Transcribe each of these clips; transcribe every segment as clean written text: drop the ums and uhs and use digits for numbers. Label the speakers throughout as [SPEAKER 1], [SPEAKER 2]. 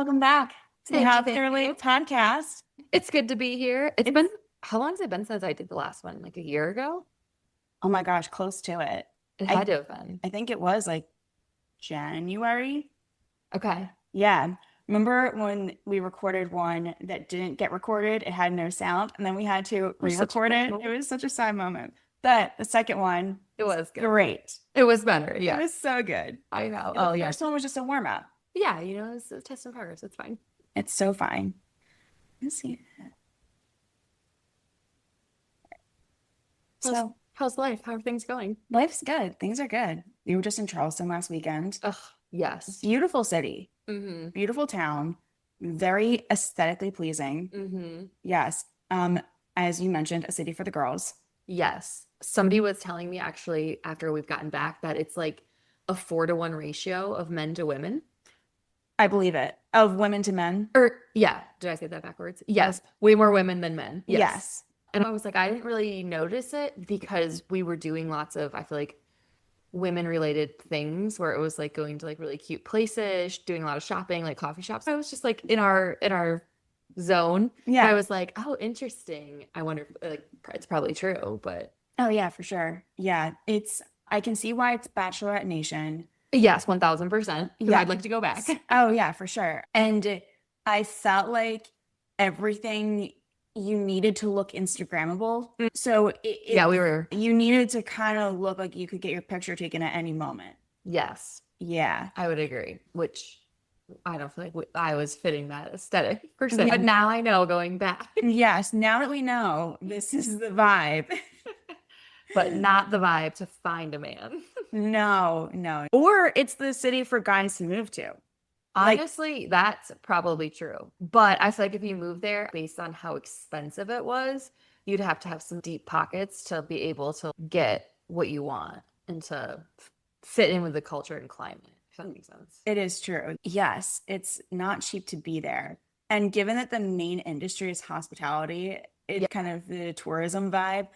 [SPEAKER 1] welcome back to the
[SPEAKER 2] Thank you,
[SPEAKER 1] How
[SPEAKER 2] thank
[SPEAKER 1] Clearly
[SPEAKER 2] you.
[SPEAKER 1] podcast.
[SPEAKER 2] It's good to be here. How long has it been since I did the last one? Like a year ago?
[SPEAKER 1] Oh my gosh, close to it.
[SPEAKER 2] It
[SPEAKER 1] I
[SPEAKER 2] had to have been.
[SPEAKER 1] I think it was like January.
[SPEAKER 2] Okay.
[SPEAKER 1] Yeah. Remember when we recorded one that didn't get recorded? It had no sound, and then we had to
[SPEAKER 2] We're such a
[SPEAKER 1] re-record it.
[SPEAKER 2] moment.
[SPEAKER 1] It was such a sad moment. But the second one
[SPEAKER 2] It
[SPEAKER 1] was
[SPEAKER 2] was good.
[SPEAKER 1] great.
[SPEAKER 2] It was better.
[SPEAKER 1] It
[SPEAKER 2] Yeah.
[SPEAKER 1] was so good.
[SPEAKER 2] I know.
[SPEAKER 1] And the
[SPEAKER 2] Oh, yeah.
[SPEAKER 1] first one was just a warm-up.
[SPEAKER 2] Yeah, it's a test in progress. It's fine.
[SPEAKER 1] It's so fine. Let's see.
[SPEAKER 2] How's,
[SPEAKER 1] So
[SPEAKER 2] how's life? How are things going?
[SPEAKER 1] life's good. Things are good. We were just in Charleston last weekend.
[SPEAKER 2] Ugh, yes.
[SPEAKER 1] Beautiful city,
[SPEAKER 2] Mm-hmm.
[SPEAKER 1] beautiful town, very aesthetically pleasing.
[SPEAKER 2] Mm-hmm.
[SPEAKER 1] Yes. As you mentioned, a city for the girls.
[SPEAKER 2] Yes. Somebody was telling me actually after we've gotten back that it's like a 4-to-1 ratio of men to women.
[SPEAKER 1] I believe it. Of women to men.
[SPEAKER 2] Or yeah, did I say that backwards? Yes, way more women than men. Yes.
[SPEAKER 1] Yes.
[SPEAKER 2] And I was like, I didn't really notice it because we were doing lots of, I feel like, women related things where it was like going to like really cute places, doing a lot of shopping, like coffee shops. I was just like in our zone.
[SPEAKER 1] Yeah.
[SPEAKER 2] I was like, oh, interesting. I wonder if like it's probably true, but
[SPEAKER 1] Oh yeah, for sure. Yeah. I can see why it's Bachelorette Nation.
[SPEAKER 2] yes, 1000%.
[SPEAKER 1] Yeah.
[SPEAKER 2] I'd like to go back.
[SPEAKER 1] Oh yeah, for sure. And I felt like everything you needed to look Instagrammable. So
[SPEAKER 2] Yeah, we were.
[SPEAKER 1] you needed to kind of look like you could get your picture taken at any moment.
[SPEAKER 2] Yes,
[SPEAKER 1] Yeah.
[SPEAKER 2] I would agree, which I don't feel like I was fitting that aesthetic per se.
[SPEAKER 1] Yeah.
[SPEAKER 2] But now I know going back.
[SPEAKER 1] Yes, now that we know this is the vibe.
[SPEAKER 2] But not the vibe to find a man.
[SPEAKER 1] No, no. Or it's the city for guys to move to. Like,
[SPEAKER 2] Honestly, that's probably true. But I feel like if you move there based on how expensive it was, you'd have to have some deep pockets to be able to get what you want and to fit in with the culture and climate, if that makes sense.
[SPEAKER 1] it is true. Yes, it's not cheap to be there. And given that the main industry is hospitality, it's kind of the tourism vibe.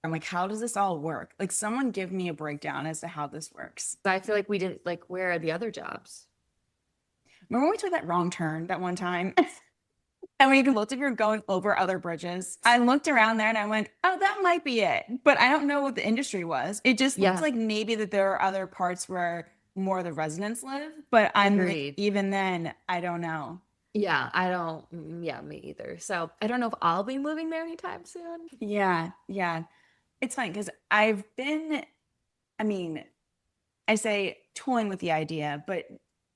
[SPEAKER 1] I'm like, how does this all work? Like, someone give me a breakdown as to how this works.
[SPEAKER 2] But I feel like we didn't like where are the other jobs?
[SPEAKER 1] Remember when we took that wrong turn that one time? And when you looked, if you're going over other bridges, I looked around there and I went, oh, that might be it. But I don't know what the industry was. It just looks
[SPEAKER 2] Yeah.
[SPEAKER 1] like maybe that there are other parts where more of the residents live. But I'm like,
[SPEAKER 2] Agreed.
[SPEAKER 1] even then, I don't know.
[SPEAKER 2] Yeah, I don't, yeah, me either. So I don't know if I'll be moving there anytime soon.
[SPEAKER 1] Yeah, yeah. It's funny because I've been, I mean, I say toying with the idea, but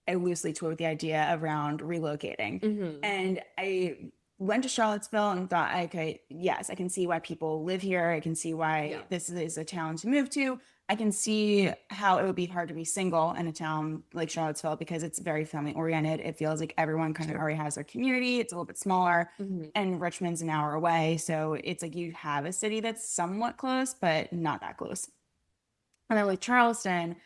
[SPEAKER 1] I loosely toy with the idea around relocating.
[SPEAKER 2] Mm-hmm.
[SPEAKER 1] And I went to Charlottesville and thought, okay, yes, I can see why people live here. I can see why this is a town to move to. I can see how it would be hard to be single in a town like Charlottesville because it's very family oriented. It feels like everyone kind of already has their community. It's a little bit smaller, and Richmond's an hour away. So it's like you have a city that's somewhat close, but not that close. And then with Charleston,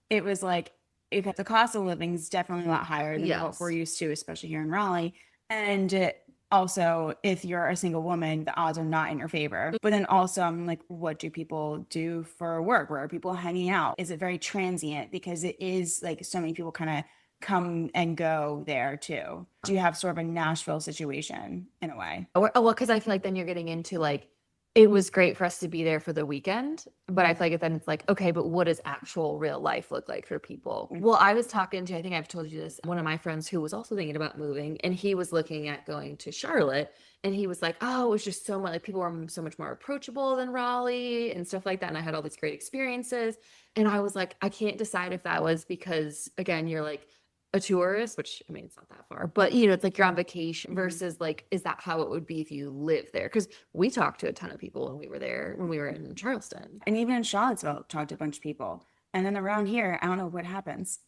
[SPEAKER 1] it was like, the cost of living is definitely a lot higher than what we're used to, especially here in Raleigh. And also, if you're a single woman, the odds are not in your favor. But then also, I'm like, what do people do for work? Where are people hanging out? Is it very transient? Because it is like so many people kind of come and go there too. Do you have sort of a Nashville situation in a way?
[SPEAKER 2] Well, because I feel like then you're getting into like, it was great for us to be there for the weekend, but I feel like then it's like, okay, but what does actual real life look like for people? Well, I was talking to, I think I've told you this, one of my friends who was also thinking about moving, and he was looking at going to Charlotte, and he was like, oh, it was just so much, like people were so much more approachable than Raleigh and stuff like that. And I had all these great experiences. And I was like, I can't decide if that was because, again, you're like, a tourist, which I mean, it's not that far, but it's like you're on vacation versus like, is that how it would be if you live there? Because we talked to a ton of people when we were there, when we were in Charleston.
[SPEAKER 1] And even in Charlottesville, talked to a bunch of people. And then around here, I don't know what happens.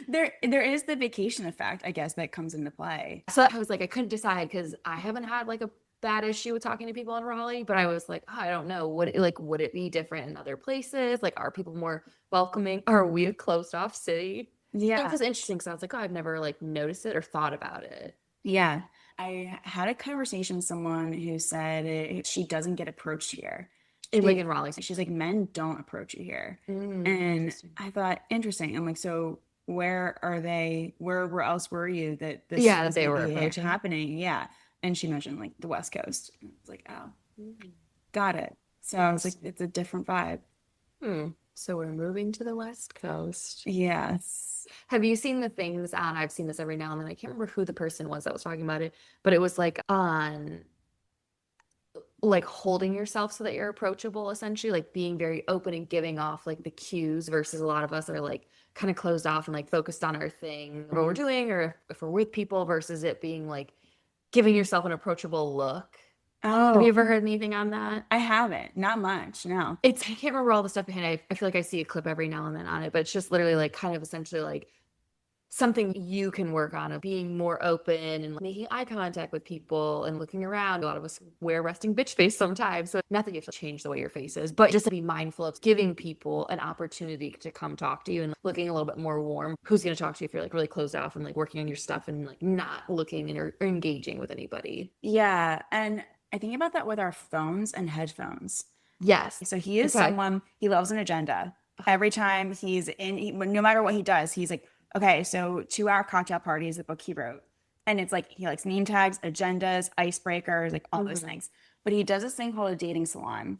[SPEAKER 1] There is the vacation effect, I guess, that comes into play.
[SPEAKER 2] So I was like, I couldn't decide because I haven't had like a bad issue with talking to people in Raleigh, but I was like, oh, I don't know. Would it be different in other places? Like, are people more welcoming? Are we a closed off city?
[SPEAKER 1] Yeah.
[SPEAKER 2] It was interesting because I was like, oh, I've never like noticed it or thought about it.
[SPEAKER 1] Yeah. I had a conversation with someone who said she doesn't get approached here.
[SPEAKER 2] Like in Raleigh.
[SPEAKER 1] She's like, men don't approach you here. And I thought, interesting. I'm like, so where are they? Where else were you that this
[SPEAKER 2] Yeah, that
[SPEAKER 1] was
[SPEAKER 2] they
[SPEAKER 1] gonna
[SPEAKER 2] were
[SPEAKER 1] be
[SPEAKER 2] approaching.
[SPEAKER 1] happening? Yeah. And she mentioned like the West Coast. I was like, oh, got it. So I was like, it's a different vibe.
[SPEAKER 2] So we're moving to the West Coast.
[SPEAKER 1] Yes.
[SPEAKER 2] Have you seen the things on, I've seen this every now and then. I can't remember who the person was that was talking about it, but it was like on like holding yourself so that you're approachable, essentially, like being very open and giving off like the cues versus a lot of us are like kind of closed off and like focused on our thing, what we're doing, or if we're with people versus it being like giving yourself an approachable look. Have you
[SPEAKER 1] Oh,
[SPEAKER 2] ever heard anything on that?
[SPEAKER 1] I haven't. Not much. No.
[SPEAKER 2] It's, I can't remember all the stuff behind it. I feel like I see a clip every now and then on it, but it's just literally like kind of essentially like something you can work on of being more open and making eye contact with people and looking around. A lot of us wear resting bitch face sometimes. So not that you have to change the way your face is, but just to be mindful of giving people an opportunity to come talk to you and looking a little bit more warm. Who's going to talk to you if you're like really closed off and like working on your stuff and like not looking or engaging with anybody?
[SPEAKER 1] Yeah. And I think about that with our phones and headphones.
[SPEAKER 2] Yes.
[SPEAKER 1] So he is
[SPEAKER 2] Okay.
[SPEAKER 1] someone, he loves an agenda. Every time he's in, no matter what he does, he's like, okay, so 2 hour cocktail party is the book he wrote. And it's like, he likes name tags, agendas, icebreakers, like all those things. But he does this thing called a dating salon.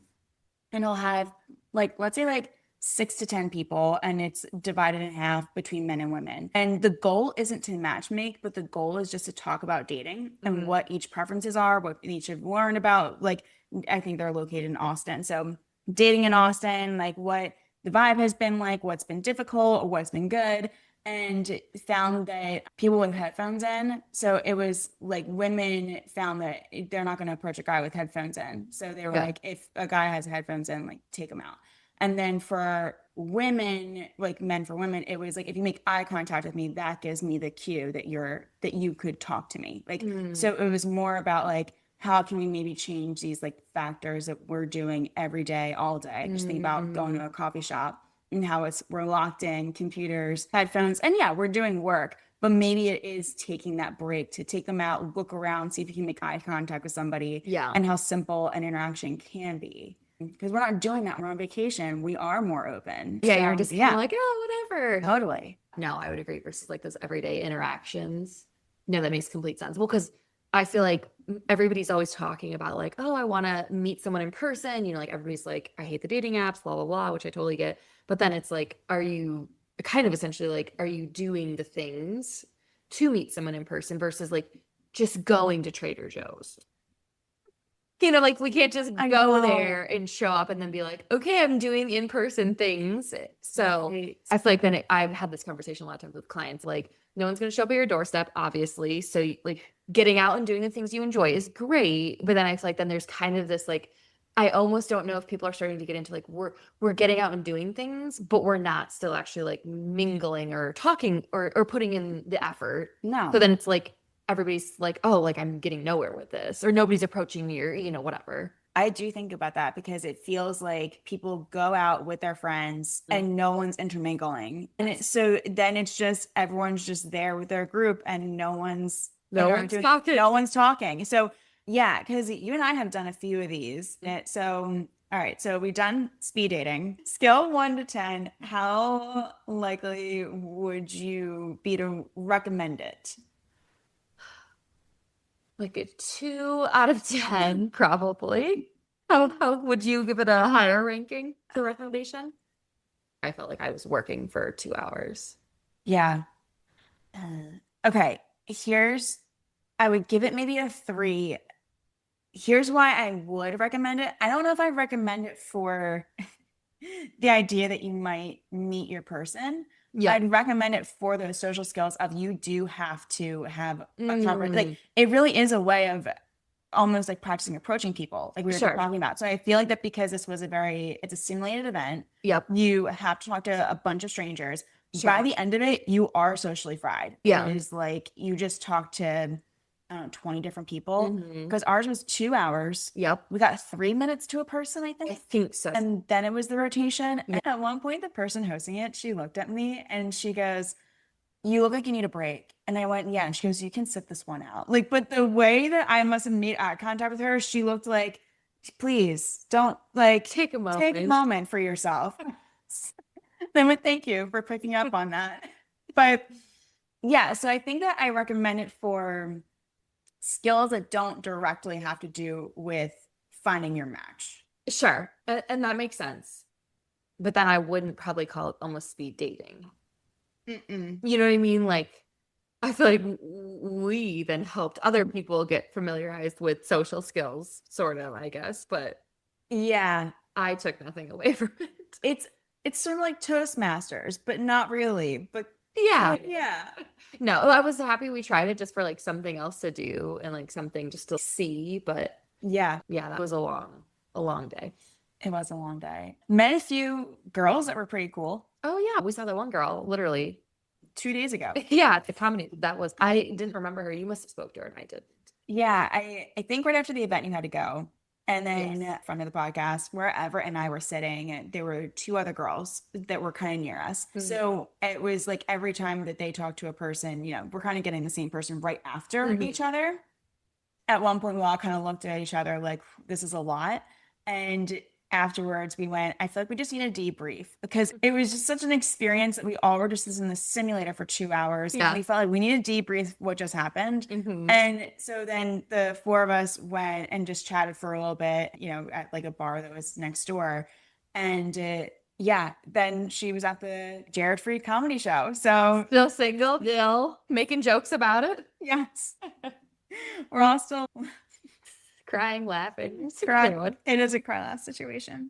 [SPEAKER 1] And he'll have like, let's say like 6 to 10 people, and it's divided in half between men and women. And the goal isn't to match make, but the goal is just to talk about dating and what each preferences are, what each have learned about. Like, I think they're located in Austin. So dating in Austin, like what the vibe has been like, what's been difficult, or what's been good. And found that people with headphones in, so it was like women found that they're not going to approach a guy with headphones in. So they were
[SPEAKER 2] Yeah.
[SPEAKER 1] like, if a guy has headphones in, like take them out. And then for women, like men for women, it was like, if you make eye contact with me, that gives me the cue that you could talk to me. Like, so it was more about like, how can we maybe change these like factors that we're doing every day, all day? Just think about going to a coffee shop and how we're locked in, computers, headphones, and yeah, we're doing work. But maybe it is taking that break to take them out, look around, see if you can make eye contact with somebody,
[SPEAKER 2] Yeah.
[SPEAKER 1] and how simple an interaction can be. Because we're not doing that. We're on vacation. We are more open.
[SPEAKER 2] Yeah,
[SPEAKER 1] So,
[SPEAKER 2] you're just kind of like, oh, whatever.
[SPEAKER 1] totally.
[SPEAKER 2] No, I would agree versus like those everyday interactions. No, that makes complete sense. Well, because I feel like everybody's always talking about like, oh, I want to meet someone in person. You know, like everybody's like, I hate the dating apps, blah, blah, blah, which I totally get. But then it's like, are you kind of essentially like, are you doing the things to meet someone in person versus like just going to Trader Joe's? You know, like we can't just
[SPEAKER 1] I
[SPEAKER 2] go
[SPEAKER 1] know.
[SPEAKER 2] there and show up and then be like, okay, I'm doing in-person things. So
[SPEAKER 1] Right.
[SPEAKER 2] I feel like then I've had this conversation a lot of times with clients, like no one's going to show up at your doorstep, obviously. So like getting out and doing the things you enjoy is great. But then I feel like then there's kind of this like, I almost don't know if people are starting to get into like, we're getting out and doing things, but we're not still actually like mingling or talking or putting in the effort.
[SPEAKER 1] No.
[SPEAKER 2] So then it's like, everybody's like, oh, like I'm getting nowhere with this, or nobody's approaching me, or whatever.
[SPEAKER 1] I do think about that because it feels like people go out with their friends and no one's intermingling. And so then it's just everyone's just there with their group and no one's
[SPEAKER 2] talking.
[SPEAKER 1] No one's talking. So yeah, because you and I have done a few of these. So all right, so we've done speed dating. Scale 1 to 10, how likely would you be to recommend it?
[SPEAKER 2] Like a 2 out of 10, probably. How would you give it a higher ranking for recommendation? I felt like I was working for 2 hours.
[SPEAKER 1] Yeah. Okay, I would give it maybe a 3. Here's why I would recommend it. I don't know if I recommend it for the idea that you might meet your person.
[SPEAKER 2] Yeah.
[SPEAKER 1] I'd recommend it for those social skills of you do have to have a proper, like it really is a way of almost like practicing approaching people, like we were
[SPEAKER 2] Sure.
[SPEAKER 1] talking about. So I feel like that because this was it's a simulated event.
[SPEAKER 2] Yep.
[SPEAKER 1] You have to talk to a bunch of strangers.
[SPEAKER 2] Sure.
[SPEAKER 1] By the end of it, you are socially fried.
[SPEAKER 2] Yeah.
[SPEAKER 1] It is like you just talk to, I don't know, 20 different people
[SPEAKER 2] Mhm.
[SPEAKER 1] because ours was 2 hours.
[SPEAKER 2] Yep.
[SPEAKER 1] We got 3 minutes to a person, I
[SPEAKER 2] I
[SPEAKER 1] think.
[SPEAKER 2] think so.
[SPEAKER 1] And then it was the rotation.
[SPEAKER 2] Yeah.
[SPEAKER 1] And at one point, the person hosting it, she looked at me and she goes, "You look like you need a break." And I went, "Yeah." And she goes, "You can sit this one out." Like, but the way that I must have made eye contact with her, she looked like, "Please don't like
[SPEAKER 2] Take a moment.
[SPEAKER 1] take a moment for yourself." Then, thank you for picking up on that. But yeah, so I think that I recommend it for skills that don't directly have to do with finding your match.
[SPEAKER 2] Sure. And that makes sense. But then I wouldn't probably call it almost speed dating.
[SPEAKER 1] Mm-mm.
[SPEAKER 2] You know what I mean? Like, I feel like we then helped other people get familiarized with social skills, sort of, I guess. But
[SPEAKER 1] Yeah,
[SPEAKER 2] I took nothing away from it.
[SPEAKER 1] it's it's sort of like Toastmasters, but not really. But
[SPEAKER 2] Yeah.
[SPEAKER 1] yeah.
[SPEAKER 2] No, I was happy we tried it just for like something else to do and like something just to see. But
[SPEAKER 1] Yeah,
[SPEAKER 2] yeah, that was a long day.
[SPEAKER 1] it was a long day. Met a few girls that were pretty cool
[SPEAKER 2] Oh yeah, we saw that one girl literally.
[SPEAKER 1] 2 days ago.
[SPEAKER 2] Yeah, at the comedy. That was I didn't remember her. You must have spoke to her and I did.
[SPEAKER 1] Yeah, I think right after the event you had to go. And then
[SPEAKER 2] Yes.
[SPEAKER 1] front of the podcast, where Everett and I were sitting, and there were two other girls that were kind of near us.
[SPEAKER 2] Mhm.
[SPEAKER 1] So it was like every time that they talked to a person, we're kind of getting the same person right after
[SPEAKER 2] Mhm.
[SPEAKER 1] each other. At one point, we all kind of looked at each other like, this is a lot. And afterwards, we went, I feel like we just need a debrief because it was just such an experience that we all were just in the simulator for 2 hours.
[SPEAKER 2] Yeah.
[SPEAKER 1] We felt like we need to debrief what just happened.
[SPEAKER 2] Mhm.
[SPEAKER 1] And so then the four of us went and just chatted for a little bit, at like a bar that was next door. And yeah, then she was at the Jared Free comedy show. So
[SPEAKER 2] Still single, still making jokes about it,
[SPEAKER 1] yes, we're all still
[SPEAKER 2] crying, laughing. It's
[SPEAKER 1] crying.
[SPEAKER 2] good.
[SPEAKER 1] It is a cry last situation.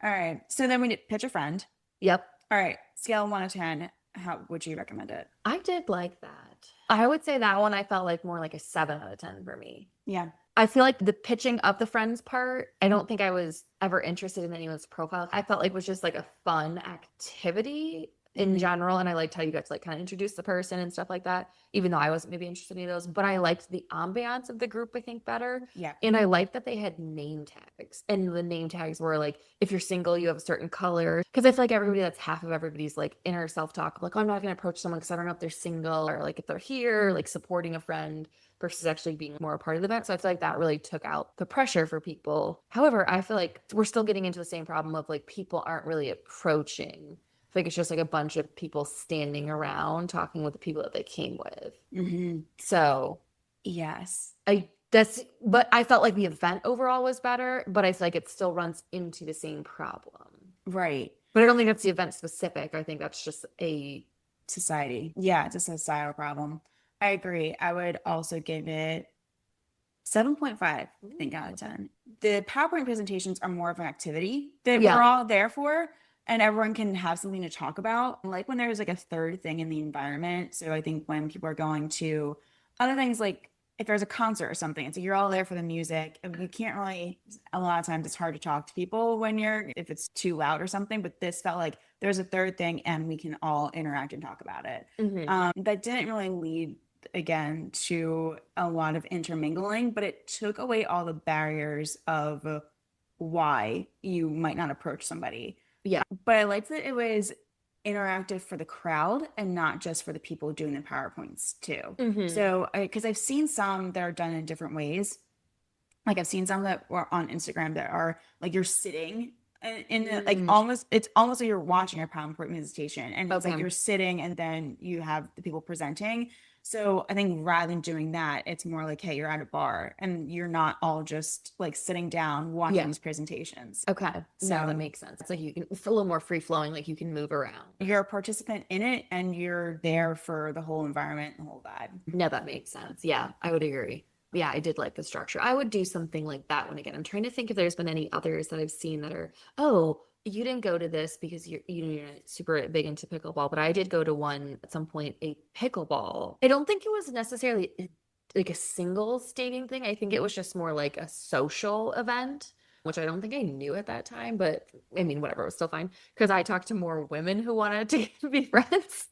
[SPEAKER 1] All right. So then we did pitch a friend.
[SPEAKER 2] Yep.
[SPEAKER 1] All right. Scale 1 to 10. How would you recommend it?
[SPEAKER 2] I did like that. I would say that one I felt like more like a 7 out of 10 for me.
[SPEAKER 1] Yeah.
[SPEAKER 2] I feel like the pitching of the friends part, I don't think I was ever interested in anyone's profile. I felt like it was just like a fun activity in general. And I liked how you got to like kind of introduce the person and stuff like that, even though I wasn't maybe interested in any of those. But I liked the ambiance of the group, I think, better.
[SPEAKER 1] Yeah.
[SPEAKER 2] And I liked that they had name tags. And the name tags were like, if you're single, you have a certain color. Because I feel like everybody, that's half of everybody's like inner self-talk. Like, oh, I'm not going to approach someone because I don't know if they're single or like if they're here, like supporting a friend versus actually being more a part of the event. So I feel like that really took out the pressure for people. However, I feel like we're still getting into the same problem of like people aren't really approaching. I feel like it's just like a bunch of people standing around talking with the people that they came with.
[SPEAKER 1] Mm-hmm.
[SPEAKER 2] So
[SPEAKER 1] yes,
[SPEAKER 2] but I felt like the event overall was better, but I feel like it still runs into the same problem.
[SPEAKER 1] right.
[SPEAKER 2] But I don't think that's the event specific. I think that's just a
[SPEAKER 1] Society. Yeah, it's a societal problem. I agree. I would also give it 7.5, I think, out of 10. The PowerPoint presentations are more of an activity that
[SPEAKER 2] Yeah.
[SPEAKER 1] we're all there for, and everyone can have something to talk about. Like when there's like a third thing in the environment. So I think when people are going to other things, like if there's a concert or something, it's like you're all there for the music. And you can't really, a lot of times it's hard to talk to people if it's too loud or something. But this felt like there's a third thing and we can all interact and talk about it. That didn't really lead again to a lot of intermingling, but it took away all the barriers of why you might not approach somebody.
[SPEAKER 2] Yeah.
[SPEAKER 1] But I liked that it was interactive for the crowd and not just for the people doing the PowerPoints too. So, because I've seen some that are done in different ways. Like I've seen some that were on Instagram that are like you're sitting like it's almost like you're watching a PowerPoint presentation, and it's like you're sitting and then you have the people presenting. So I think rather than doing that, it's more like, hey, you're at a bar and you're not all just like sitting down watching these presentations.
[SPEAKER 2] Okay. So that makes sense. It's like you can, it's a little more free flowing, like you can move around.
[SPEAKER 1] You're a participant in it and you're there for the whole environment, the whole vibe.
[SPEAKER 2] No, that makes sense. Yeah, I would agree. Yeah, I did like the structure. I would do something like that one again. I'm trying to think if there's been any others that I've seen that are, oh, you didn't go to this because you're not super big into pickleball, but I did go to one at some point, a pickleball. I don't think it was necessarily like a singles dating thing. I think it was just more like a social event, which I don't think I knew at that time, but I mean, whatever, it was still fine because I talked to more women who wanted to be friends.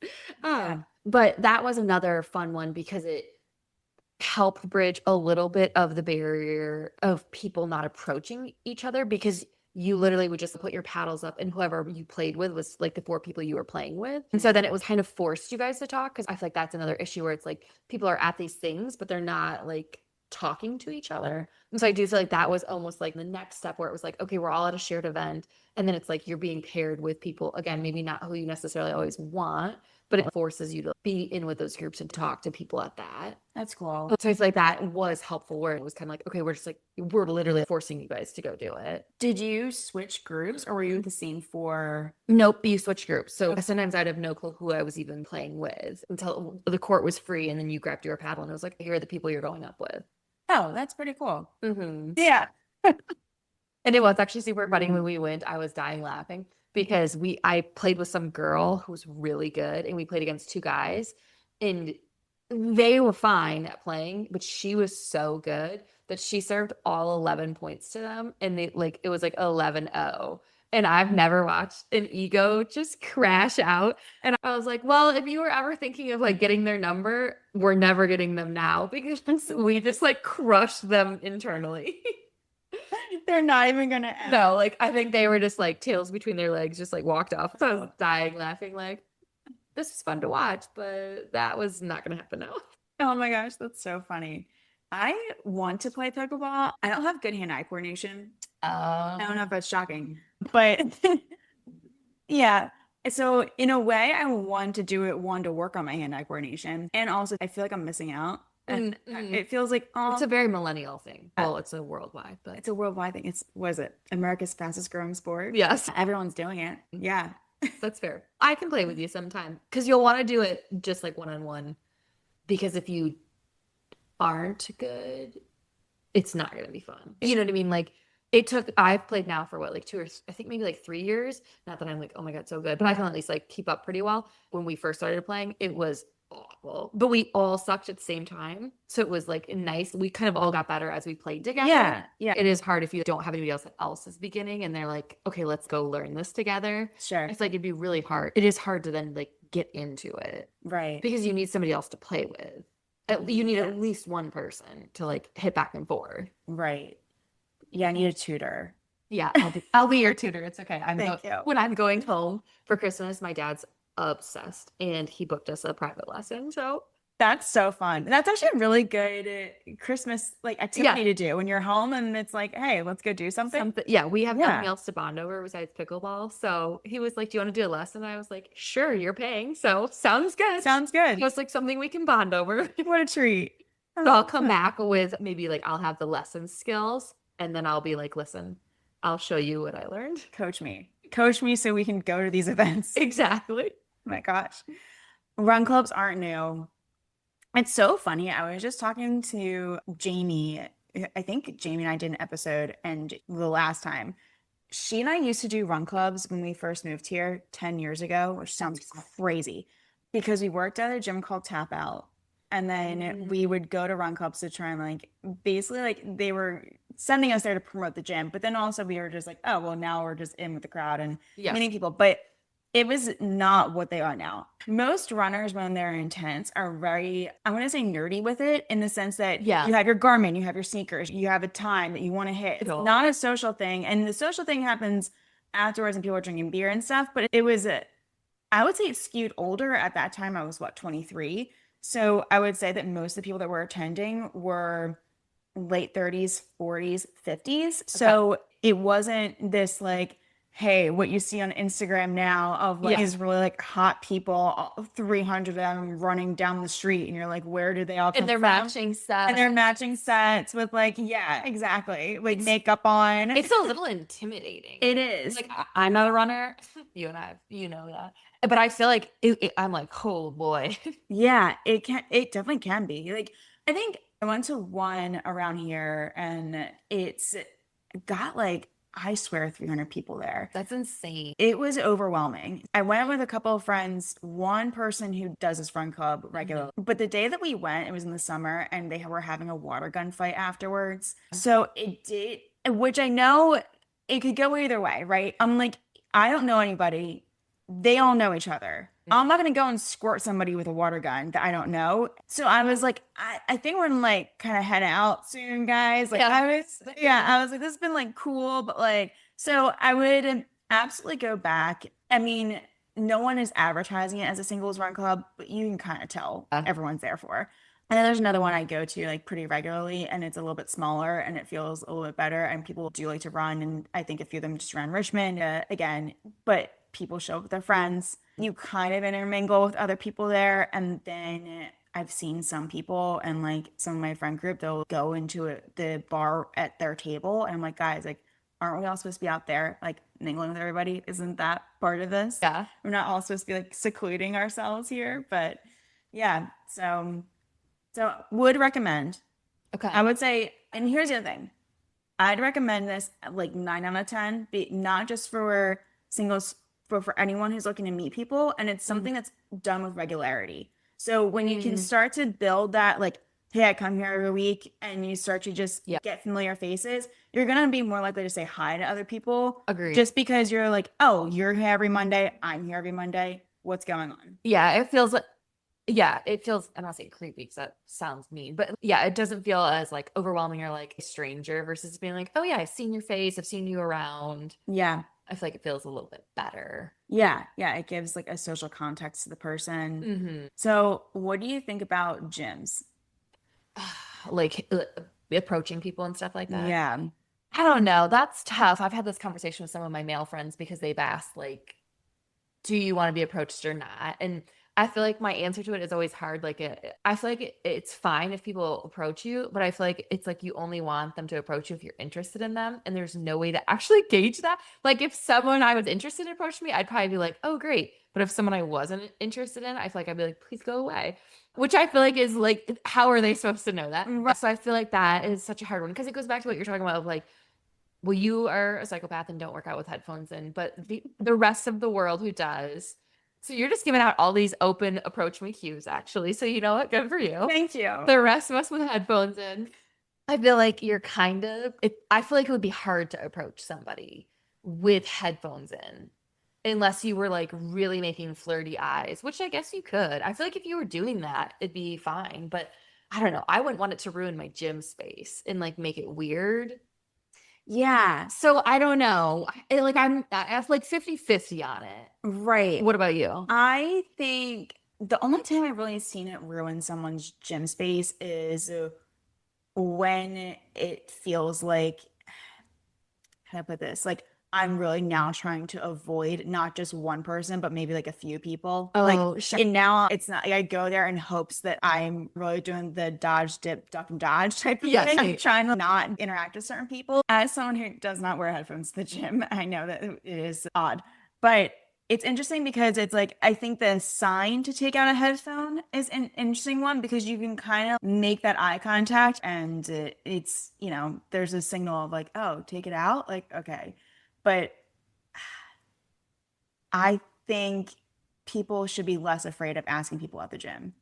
[SPEAKER 2] But that was another fun one because it helped bridge a little bit of the barrier of people not approaching each other because you literally would just put your paddles up and whoever you played with was like the 4 people you were playing with. And so then it was kind of forced you guys to talk because I feel like that's another issue where it's like people are at these things, but they're not like talking to each other. And so I do feel like that was almost like the next step where it was like, okay, we're all at a shared event. And then it's like you're being paired with people, again, maybe not who you necessarily always want, but it forces you to be in with those groups and talk to people at that.
[SPEAKER 1] That's cool.
[SPEAKER 2] So I feel like that was helpful where it was kind of like, okay, we're just like, we're literally forcing you guys to go do it.
[SPEAKER 1] Did you switch groups or were you the same for?
[SPEAKER 2] Nope, you switch groups. So sometimes I'd have no clue who I was even playing with until the court was free and then you grabbed your paddle and it was like, here are the people you're going up with.
[SPEAKER 1] Oh, that's pretty cool.
[SPEAKER 2] Mm-hmm.
[SPEAKER 1] Yeah.
[SPEAKER 2] And it was actually super funny when we went. I was dying laughing because I played with some girl who was really good and we played against two guys and they were fine at playing, but she was so good that she served all 11 points to them and it was like 11-0. And I've never watched an ego just crash out. And I was like, well, if you were ever thinking of like getting their number, we're never getting them now because we just like crushed them internally.
[SPEAKER 1] They're not even gonna end.
[SPEAKER 2] No, like I think they were just like tails between their legs, just like walked off. So I was dying laughing, like, this is fun to watch, but that was not gonna happen now.
[SPEAKER 1] Oh my gosh, that's so funny. I want to play pickleball. I don't have good hand-eye coordination. I don't know if that's shocking, but yeah. So in a way, I want to do it one to work on my hand-eye coordination, and also I feel like I'm missing out. And it feels like
[SPEAKER 2] it's a very millennial thing. Well, it's a worldwide, but
[SPEAKER 1] it's a worldwide thing. Was it America's fastest growing sport?
[SPEAKER 2] Yes,
[SPEAKER 1] everyone's doing it. Yeah,
[SPEAKER 2] that's fair. I can play with you sometime because you'll want to do it just like one-on-one. Because if you aren't good, it's not going to be fun. You know what I mean? Like I've played now for what, like 2 or I think maybe like 3 years. Not that I'm like, oh my God, so good, but I can at least like keep up pretty well. When we first started playing, it was awful, but we all sucked at the same time. So it was like nice. We kind of all got better as we played together.
[SPEAKER 1] Yeah.
[SPEAKER 2] It is hard if you don't have anybody else is beginning and they're like, okay, let's go learn this together.
[SPEAKER 1] Sure.
[SPEAKER 2] It's like, it'd be really hard. It is hard to then like get into it.
[SPEAKER 1] Right.
[SPEAKER 2] Because you need somebody else to play with. You need at least one person to like hit back and forth.
[SPEAKER 1] Right. Yeah, I need a tutor.
[SPEAKER 2] Yeah, I'll be your tutor. It's okay.
[SPEAKER 1] Thank you.
[SPEAKER 2] When I'm going home for Christmas, my dad's obsessed and he booked us a private lesson. So
[SPEAKER 1] that's so fun. That's actually a really good Christmas like activity to do when you're home and it's like, hey, let's go do something.
[SPEAKER 2] Yeah, we have nothing else to bond over besides pickleball. So he was like, do you want to do a lesson? And I was like, sure, you're paying. So sounds good.
[SPEAKER 1] Sounds good.
[SPEAKER 2] It was like something we can bond over.
[SPEAKER 1] What a treat.
[SPEAKER 2] So I'll come back with maybe like I'll have the lesson skills and then I'll be like, listen, I'll show you what I learned.
[SPEAKER 1] Coach me so we can go to these events.
[SPEAKER 2] Exactly.
[SPEAKER 1] Oh my gosh. Run clubs aren't new. It's so funny. I was just talking to Jamie. I think Jamie and I did an episode, and the last time she and I used to do run clubs when we first moved here 10 years ago, which sounds crazy because we worked at a gym called Tap Out. And then we would go to run clubs to try and like, basically like they were sending us there to promote the gym. But then also we were just like, oh, well, now we're just in with the crowd and meeting people. But it was not what they are now. Most runners, when they're intense, are very, I want to say nerdy with it in the sense that you have your Garmin, you have your sneakers, you have a time that you want to hit. It's not a social thing. And the social thing happens afterwards and people are drinking beer and stuff. But it was, I would say it skewed older. At that time, I was 23. So I would say that most of the people that were attending were late 30s, 40s, 50s. So it wasn't this like, hey, what you see on Instagram now of like these really like hot people, 300 of them running down the street, and you're like, where did they all come
[SPEAKER 2] from? And they're matching sets.
[SPEAKER 1] And they're matching sets with like, exactly, like makeup on.
[SPEAKER 2] It's a little intimidating.
[SPEAKER 1] It is.
[SPEAKER 2] Like I'm not a runner. You and I, you know that. But I feel like I'm like, oh boy.
[SPEAKER 1] Yeah, it definitely can be. Like, I think I went to one around here and it's got like, I swear 300 people there.
[SPEAKER 2] That's insane.
[SPEAKER 1] It was overwhelming. I went with a couple of friends, one person who does this run club regularly. But the day that we went, it was in the summer and they were having a water gun fight afterwards. So it did, which I know it could go either way, right? I'm like, I don't know anybody. They all know each other. I'm not going to go and squirt somebody with a water gun that I don't know. So I was like, I think we're going to like kind of head out soon, guys. Like I was like, this has been like cool, but like, so I would absolutely go back. I mean, no one is advertising it as a singles run club, but you can kind of tell everyone's there for. And then there's another one I go to like pretty regularly and it's a little bit smaller and it feels a little bit better and people do like to run. And I think a few of them just ran Richmond again, but people show up with their friends. You kind of intermingle with other people there. And then I've seen some people and like some of my friend group, they'll go into the bar at their table. And I'm like, guys, like, aren't we all supposed to be out there like mingling with everybody? Isn't that part of this?
[SPEAKER 2] Yeah.
[SPEAKER 1] We're not all supposed to be like secluding ourselves here. But yeah, so would recommend.
[SPEAKER 2] Okay.
[SPEAKER 1] I would say, and here's the other thing. I'd recommend this like 9 out of 10, not just for singles, but for anyone who's looking to meet people. And it's something that's done with regularity. So when you can start to build that, like, hey, I come here every week, and you start to just get familiar faces, you're going to be more likely to say hi to other people.
[SPEAKER 2] Agreed.
[SPEAKER 1] Just because you're like, oh, you're here every Monday, I'm here every Monday. What's going on?
[SPEAKER 2] Yeah, it feels like, it feels, I'm not saying creepy because that sounds mean, but yeah, it doesn't feel as like overwhelming or like a stranger versus being like, oh yeah, I've seen your face, I've seen you around.
[SPEAKER 1] Yeah.
[SPEAKER 2] I feel like it feels a little bit better.
[SPEAKER 1] Yeah. It gives like a social context to the person. So what do you think about gyms?
[SPEAKER 2] Like approaching people and stuff like that.
[SPEAKER 1] Yeah.
[SPEAKER 2] I don't know. That's tough. I've had this conversation with some of my male friends because they've asked like, do you want to be approached or not? And I feel like my answer to it is always hard. Like, I feel like it's fine if people approach you, but I feel like it's like you only want them to approach you if you're interested in them. And there's no way to actually gauge that. Like, if someone I was interested in approached me, I'd probably be like, oh, great. But if someone I wasn't interested in, I feel like I'd be like, please go away. Which I feel like is like, how are they supposed to know that? Right. So I feel like that is such a hard one because it goes back to what you're talking about of like, well, you are a psychopath and don't work out with headphones in, but the rest of the world who does. So you're just giving out all these open approach me cues, actually. So you know what? Good for you.
[SPEAKER 1] Thank you.
[SPEAKER 2] The rest of us with headphones in. I feel like you're kind of, I feel like it would be hard to approach somebody with headphones in unless you were like really making flirty eyes, which I guess you could. I feel like if you were doing that, it'd be fine. But I don't know. I wouldn't want it to ruin my gym space and like make it weird.
[SPEAKER 1] Yeah.
[SPEAKER 2] So I don't know. Like I have like 50-50 on it.
[SPEAKER 1] Right.
[SPEAKER 2] What about you?
[SPEAKER 1] I think the only time I've really seen it ruin someone's gym space is when it feels like, how do I put this? Like, I'm really now trying to avoid not just one person, but maybe like a few people.
[SPEAKER 2] Oh,
[SPEAKER 1] like,
[SPEAKER 2] sure.
[SPEAKER 1] And now it's not like I go there in hopes that I'm really doing the dodge, dip, duck, and dodge type of thing. I'm trying to not interact with certain people. As someone who does not wear headphones to the gym, I know that it is odd, but it's interesting because it's like, I think the sign to take out a headphone is an interesting one because you can kind of make that eye contact and it's, you know, there's a signal of like, oh, take it out. Like, okay. But I think people should be less afraid of asking people at the gym.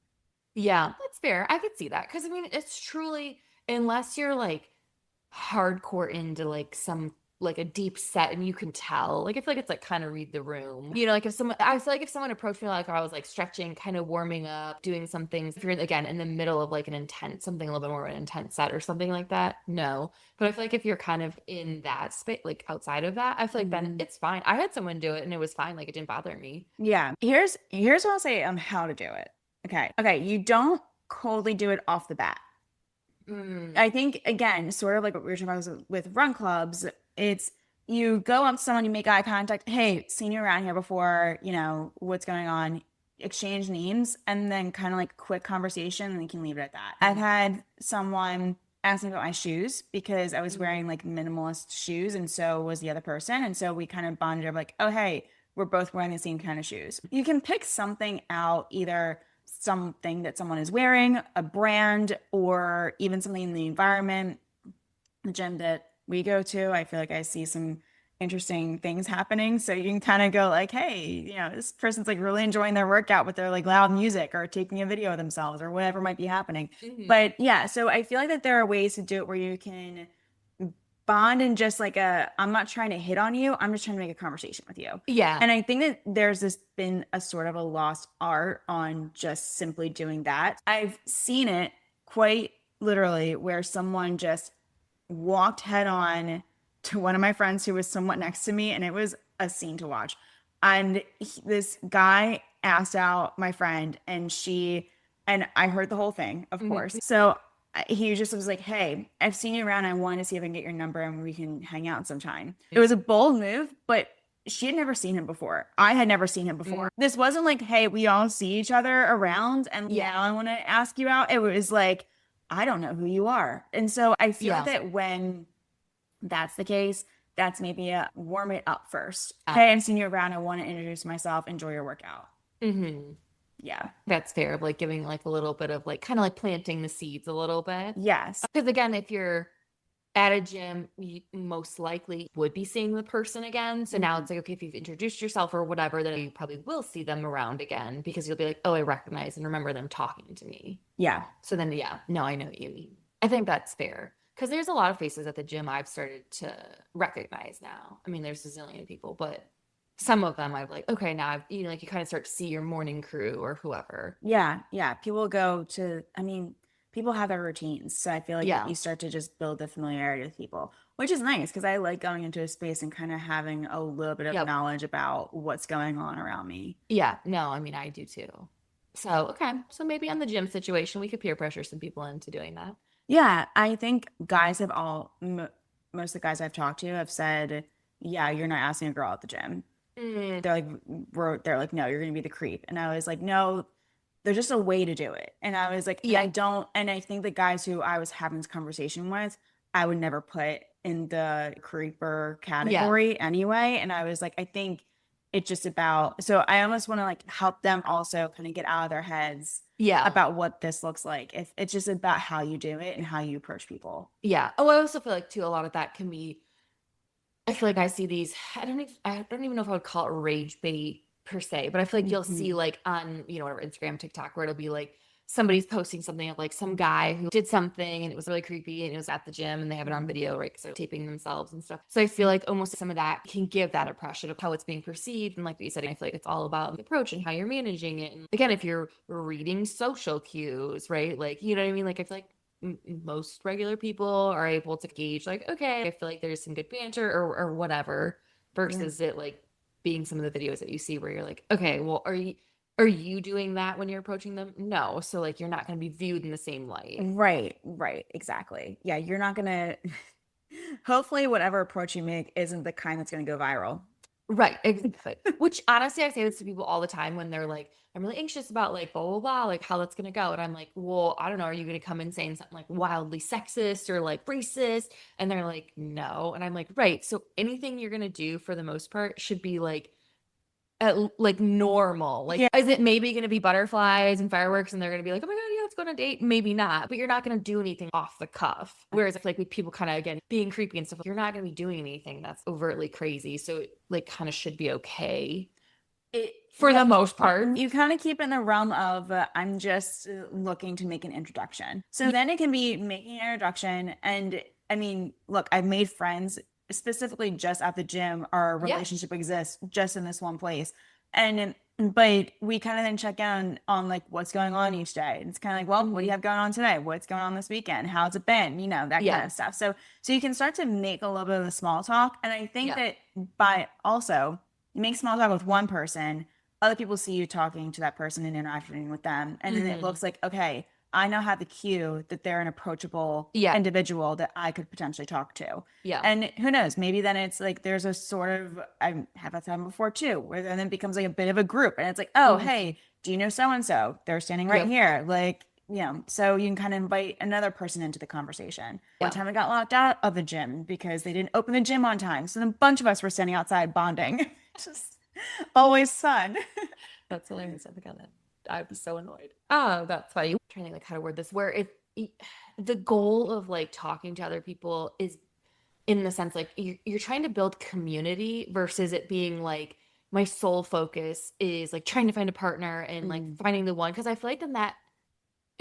[SPEAKER 2] Yeah, that's fair. I could see that. Because I mean, it's truly, unless you're like hardcore into like some like a deep set and you can tell, like I feel like it's like kind of read the room. You know, like I feel like if someone approached me like I was like stretching, kind of warming up, doing some things, if you're again in the middle of like an intense, something a little bit more of an intense set or something like that, no. But I feel like if you're kind of in that space, like outside of that, I feel like then it's fine. I had someone do it and it was fine. Like it didn't bother me.
[SPEAKER 1] Yeah. Here's what I'll say on how to do it. Okay. You don't coldly do it off the bat. I think, again, sort of like what we were talking about with run clubs, it's you go up to someone, you make eye contact. Hey, seen you around here before, you know, what's going on? Exchange names and then kind of like quick conversation and you can leave it at that. I've had someone ask me about my shoes because I was wearing like minimalist shoes and so was the other person. And so we kind of bonded over like, oh, hey, we're both wearing the same kind of shoes. You can pick something out, either something that someone is wearing, a brand, or even something in the environment. The gym that we go to, I feel like I see some interesting things happening. So you can kind of go like, hey, you know, this person's like really enjoying their workout with their like loud music or taking a video of themselves or whatever might be happening. But yeah, so I feel like that there are ways to do it where you can bond and just like I'm not trying to hit on you. I'm just trying to make a conversation with you.
[SPEAKER 2] Yeah.
[SPEAKER 1] And I think that there's been a sort of a lost art on just simply doing that. I've seen it quite literally where someone just walked head on to one of my friends who was somewhat next to me and it was a scene to watch. And this guy asked out my friend and I heard the whole thing, of course. So he just was like, hey, I've seen you around. I wanted to see if I can get your number and we can hang out sometime. It was a bold move, but she had never seen him before. I had never seen him before. This wasn't like, hey, we all see each other around and now I want to ask you out. It was like, I don't know who you are. And so I feel like that when that's the case, that's maybe a warm it up first. Hey, I've seen you around. I want to introduce myself. Enjoy your workout. Yeah.
[SPEAKER 2] That's fair. Like giving like a little bit of like kind of like planting the seeds a little bit.
[SPEAKER 1] Yes.
[SPEAKER 2] Because again, if you're at a gym, you most likely would be seeing the person again. So now it's like, okay, if you've introduced yourself or whatever, then you probably will see them around again because you'll be like, oh, I recognize and remember them talking to me.
[SPEAKER 1] Yeah.
[SPEAKER 2] So then, no, I know what you mean. I think that's fair. Because there's a lot of faces at the gym I've started to recognize now. I mean, there's a zillion people, but some of them I've like, okay, now I've, like you kind of start to see your morning crew or whoever.
[SPEAKER 1] Yeah. Yeah. People go to, I mean, people have their routines. So I feel like you start to just build the familiarity with people, which is nice because I like going into a space and kind of having a little bit of knowledge about what's going on around me.
[SPEAKER 2] Yeah. No, I mean, I do too. So, okay. So maybe on the gym situation, we could peer pressure some people into doing that.
[SPEAKER 1] Yeah. I think guys have most of the guys I've talked to have said, yeah, you're not asking a girl at the gym. They're like, no, you're going to be the creep. And I was like, no, there's just a way to do it. And I was like, I don't, and I think the guys who I was having this conversation with, I would never put in the creeper category anyway. And I was like, I think it's just about, so I almost want to like help them also kind of get out of their heads about what this looks like. If it's just about how you do it and how you approach people.
[SPEAKER 2] Yeah. Oh, I also feel like too, a lot of that can be, I feel like I see these, I don't even know if I would call it rage bait per se, but I feel like you'll see like on, whatever, Instagram, TikTok, where it'll be like somebody's posting something of like some guy who did something and it was really creepy and it was at the gym and they have it on video, right? So taping themselves and stuff. So I feel like almost some of that can give that impression of how it's being perceived. And like you said, I feel like it's all about the approach and how you're managing it. And again, if you're reading social cues, right? Like, you know what I mean? Like I feel like most regular people are able to gauge like, okay, I feel like there's some good banter or whatever versus it like being some of the videos that you see where you're like, okay, well, are you doing that when you're approaching them? No. So like, you're not going to be viewed in the same light.
[SPEAKER 1] Right. Exactly. Yeah. You're not going to, hopefully whatever approach you make isn't the kind that's going to go viral.
[SPEAKER 2] Right. Exactly. Which honestly, I say this to people all the time when they're like, I'm really anxious about like, blah, blah, blah, like how that's going to go. And I'm like, well, I don't know. Are you going to come in saying something like wildly sexist or like racist? And they're like, no. And I'm like, right. So anything you're going to do for the most part should be like normal. Like, is it maybe going to be butterflies and fireworks and they're going to be like, oh my God, yeah, let's go on a date? Maybe not, but you're not going to do anything off the cuff. Whereas I feel like with people kind of, again, being creepy and stuff, you're not going to be doing anything that's overtly crazy. So it like kind of should be okay. For the most part.
[SPEAKER 1] You kind of keep in the realm of I'm just looking to make an introduction. So then it can be making an introduction. And I mean, look, I've made friends specifically just at the gym. Our relationship exists just in this one place. But we kind of then check in on like what's going on each day. And it's kind of like, well, what do you have going on today? What's going on this weekend? How's it been? That kind of stuff. So you can start to make a little bit of the small talk. And I think that by also you make small talk with one person, other people see you talking to that person and interacting with them. And then it looks like, okay, I now have the cue that they're an approachable individual that I could potentially talk to. Yeah. And who knows, maybe then it's like, there's a sort of, I have that time before too, where then it becomes like a bit of a group and it's like, oh, hey, do you know so-and-so? They're standing right here. Like, so you can kind of invite another person into the conversation. One time I got locked out of the gym because they didn't open the gym on time. So then a bunch of us were standing outside bonding. Just always fun.
[SPEAKER 2] That's hilarious. I forgot that. I was so annoyed. Oh, that's funny. I'm trying to think like how to word this. Where the goal of like talking to other people is in the sense like you're trying to build community versus it being like my sole focus is like trying to find a partner and like finding the one. Because I feel like then that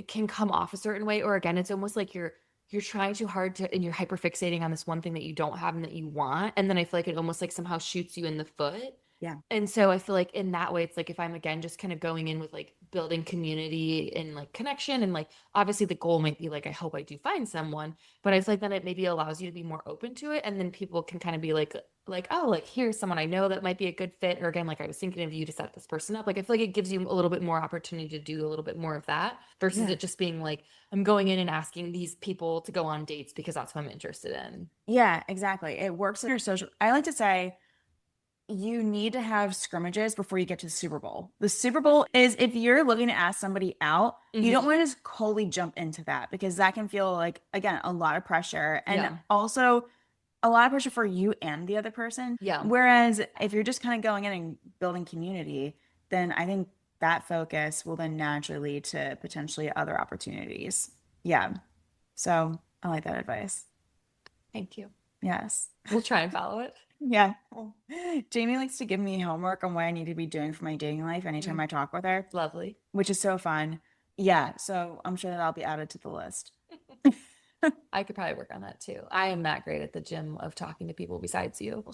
[SPEAKER 2] can come off a certain way. Or again, it's almost like you're trying too hard to, and you're hyper fixating on this one thing that you don't have and that you want. And then I feel like it almost like somehow shoots you in the foot. Yeah. And so I feel like in that way, it's like if I'm again just kind of going in with like building community and like connection and like obviously the goal might be like I hope I do find someone, but I feel like then it maybe allows you to be more open to it, and then people can kind of be like oh, like here's someone I know that might be a good fit, or again like I was thinking of you to set this person up. Like I feel like it gives you a little bit more opportunity to do a little bit more of that versus it just being like I'm going in and asking these people to go on dates because that's what I'm interested in.
[SPEAKER 1] Yeah, exactly. It works in your social. I like to say you need to have scrimmages before you get to the Super Bowl. The Super Bowl is if you're looking to ask somebody out, you don't want to just coldly jump into that because that can feel like, again, a lot of pressure and also a lot of pressure for you and the other person.
[SPEAKER 2] Yeah.
[SPEAKER 1] Whereas if you're just kind of going in and building community, then I think that focus will then naturally lead to potentially other opportunities. Yeah. So I like that advice.
[SPEAKER 2] Thank you.
[SPEAKER 1] Yes.
[SPEAKER 2] We'll try and follow it.
[SPEAKER 1] Yeah. Jamie likes to give me homework on what I need to be doing for my dating life anytime I talk with her,
[SPEAKER 2] Lovely.
[SPEAKER 1] which is so fun. Yeah. So I'm sure that I'll be added to the list.
[SPEAKER 2] I could probably work on that too. I am not great at the gym of talking to people besides you.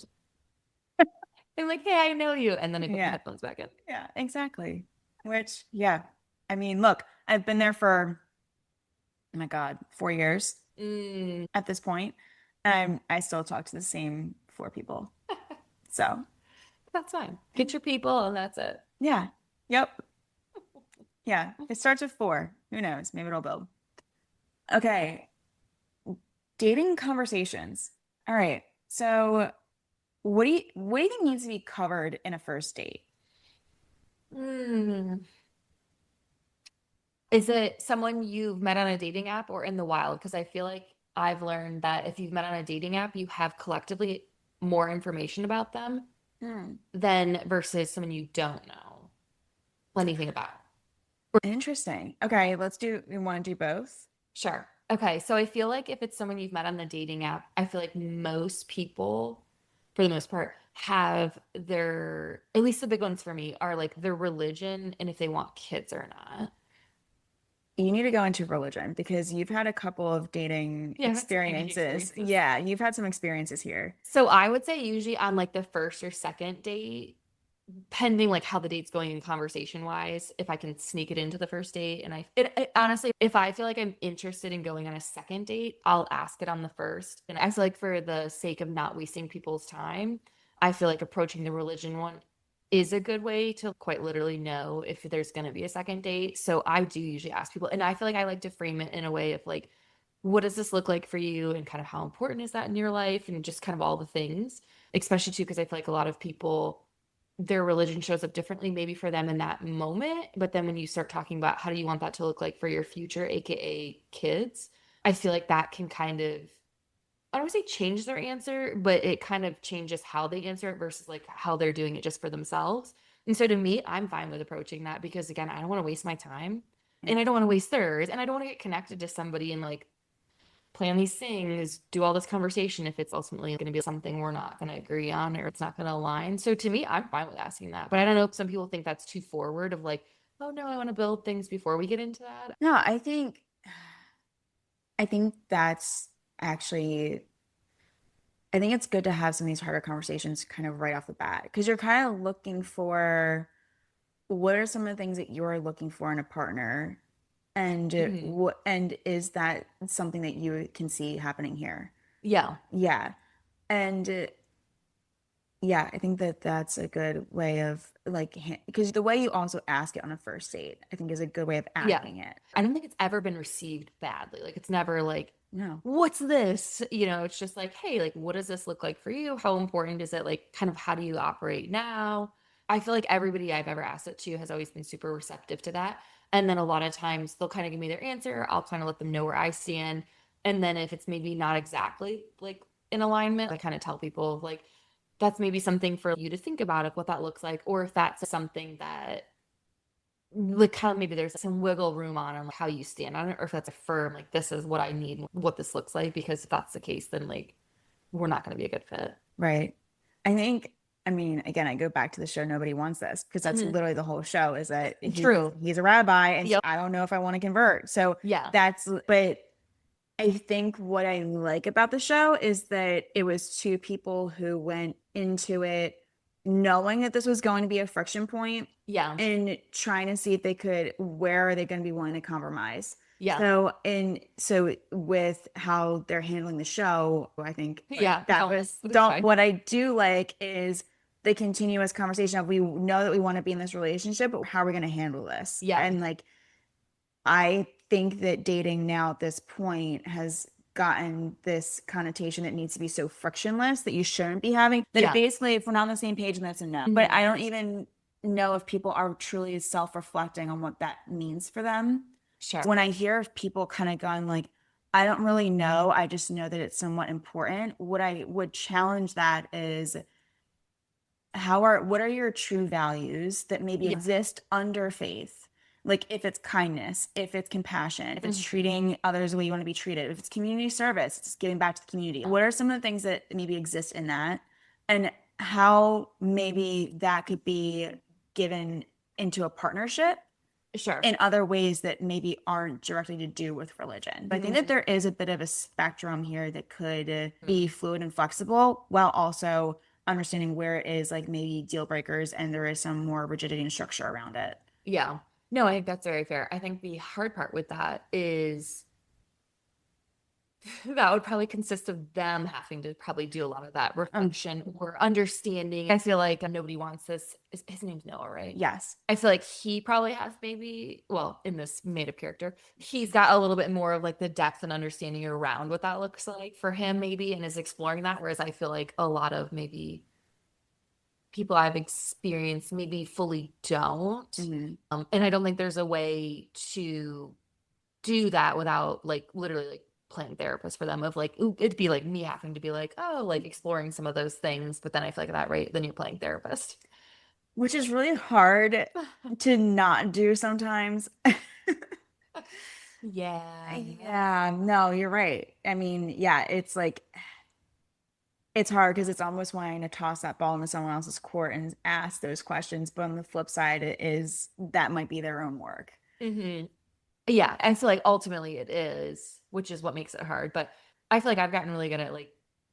[SPEAKER 2] I'm like, hey, I know you. And then I put my headphones back in.
[SPEAKER 1] Yeah, exactly. Which, yeah. I mean, look, I've been there for, oh my God, 4 years at this point. And I still talk to the same 4 people. So
[SPEAKER 2] that's fine. Get your people and that's it.
[SPEAKER 1] Yeah. Yep. Yeah. It starts with 4. Who knows? Maybe it'll build. Okay. Dating conversations. All right. So what do you think needs to be covered in a first date?
[SPEAKER 2] Is it someone you've met on a dating app or in the wild? Because I feel like I've learned that if you've met on a dating app, you have collectively more information about them than versus someone you don't know anything about.
[SPEAKER 1] Interesting. Okay, we want to do both?
[SPEAKER 2] Sure. Okay, so I feel like if it's someone you've met on the dating app, I feel like most people, for the most part, have their, at least the big ones for me, are like their religion and if they want kids or not.
[SPEAKER 1] You need to go into religion because you've had a couple of dating experiences. Yeah, you've had some experiences here.
[SPEAKER 2] So I would say usually on like the first or second date, pending like how the date's going in conversation wise, if I can sneak it into the first date. And honestly, if I feel like I'm interested in going on a second date, I'll ask it on the first. And I feel like for the sake of not wasting people's time, I feel like approaching the religion one is a good way to quite literally know if there's going to be a second date. So I do usually ask people, and I feel like I like to frame it in a way of like, what does this look like for you? And kind of how important is that in your life? And just kind of all the things, especially too, because I feel like a lot of people, their religion shows up differently maybe for them in that moment. But then when you start talking about how do you want that to look like for your future, AKA kids, I feel like that can kind of, I don't want to say change their answer, but it kind of changes how they answer it versus like how they're doing it just for themselves. And so to me, I'm fine with approaching that because again, I don't want to waste my time and I don't want to waste theirs and I don't want to get connected to somebody and like plan these things, do all this conversation if it's ultimately going to be something we're not going to agree on or it's not going to align. So to me, I'm fine with asking that. But I don't know if some people think that's too forward of like, oh no, I want to build things before we get into that.
[SPEAKER 1] No, I think that's actually, I think it's good to have some of these harder conversations kind of right off the bat because you're kind of looking for what are some of the things that you're looking for in a partner and and is that something that you can see happening here?
[SPEAKER 2] Yeah.
[SPEAKER 1] Yeah. And yeah, I think that that's a good way of like, because the way you also ask it on a first date, I think is a good way of asking it.
[SPEAKER 2] I don't think it's ever been received badly. Like it's never like,
[SPEAKER 1] no,
[SPEAKER 2] what's this? You know, it's just like, hey, like, what does this look like for you? How important is it? Like, kind of how do you operate now? I feel like everybody I've ever asked it to has always been super receptive to that. And then a lot of times they'll kind of give me their answer. I'll kind of let them know where I stand. And then if it's maybe not exactly like in alignment, I kind of tell people like, that's maybe something for you to think about of what that looks like, or if that's something that like kind of maybe there's some wiggle room on how you stand on it, or if that's a firm, like this is what I need, what this looks like, because if that's the case, then like we're not going to be a good fit.
[SPEAKER 1] Right. I mean, again, I go back to the show Nobody Wants This because that's literally the whole show is that he's a rabbi and I don't know if I want to convert. So
[SPEAKER 2] yeah,
[SPEAKER 1] but I think what I like about the show is that it was 2 people who went into it knowing that this was going to be a friction point.
[SPEAKER 2] Yeah.
[SPEAKER 1] And trying to see if they could, where are they going to be willing to compromise?
[SPEAKER 2] Yeah.
[SPEAKER 1] So with how they're handling the show, I think
[SPEAKER 2] that
[SPEAKER 1] what I do like is the continuous conversation of we know that we want to be in this relationship, but how are we going to handle this?
[SPEAKER 2] Yeah.
[SPEAKER 1] And like, I think that dating now at this point has gotten this connotation that needs to be so frictionless that you shouldn't be having, that basically if we're not on the same page, then that's a no. But I don't even know if people are truly self-reflecting on what that means for them.
[SPEAKER 2] Sure.
[SPEAKER 1] When I hear of people kind of going like, I don't really know, I just know that it's somewhat important, what I would challenge that is what are your true values that maybe exist under faith? Like if it's kindness, if it's compassion, if it's treating others the way you want to be treated, if it's community service, it's giving back to the community. What are some of the things that maybe exist in that? And how maybe that could be given into a partnership in other ways that maybe aren't directly to do with religion. But I think that there is a bit of a spectrum here that could be fluid and flexible while also understanding where it is like maybe deal breakers and there is some more rigidity and structure around it.
[SPEAKER 2] Yeah. No, I think that's very fair. I think the hard part with that is that would probably consist of them having to probably do a lot of that reflection or understanding. I feel like nobody wants this. His name's Noah, right?
[SPEAKER 1] Yes.
[SPEAKER 2] I feel like he probably has maybe, well, in this made up character, he's got a little bit more of like the depth and understanding around what that looks like for him maybe and is exploring that. Whereas I feel like a lot of maybe people I've experienced maybe fully don't. And I don't think there's a way to do that without like literally like playing therapist for them of like, ooh, it'd be like me having to be like, oh, like exploring some of those things. But then I feel like at that rate, then you're playing therapist.
[SPEAKER 1] Which is really hard to not do sometimes.
[SPEAKER 2] Yeah.
[SPEAKER 1] Yeah, no, you're right. I mean, yeah, it's like, it's hard because it's almost wanting to toss that ball into someone else's court and ask those questions. But on the flip side, it is that might be their own work.
[SPEAKER 2] Yeah. And so like ultimately it is, which is what makes it hard. But I feel like I've gotten really good at like,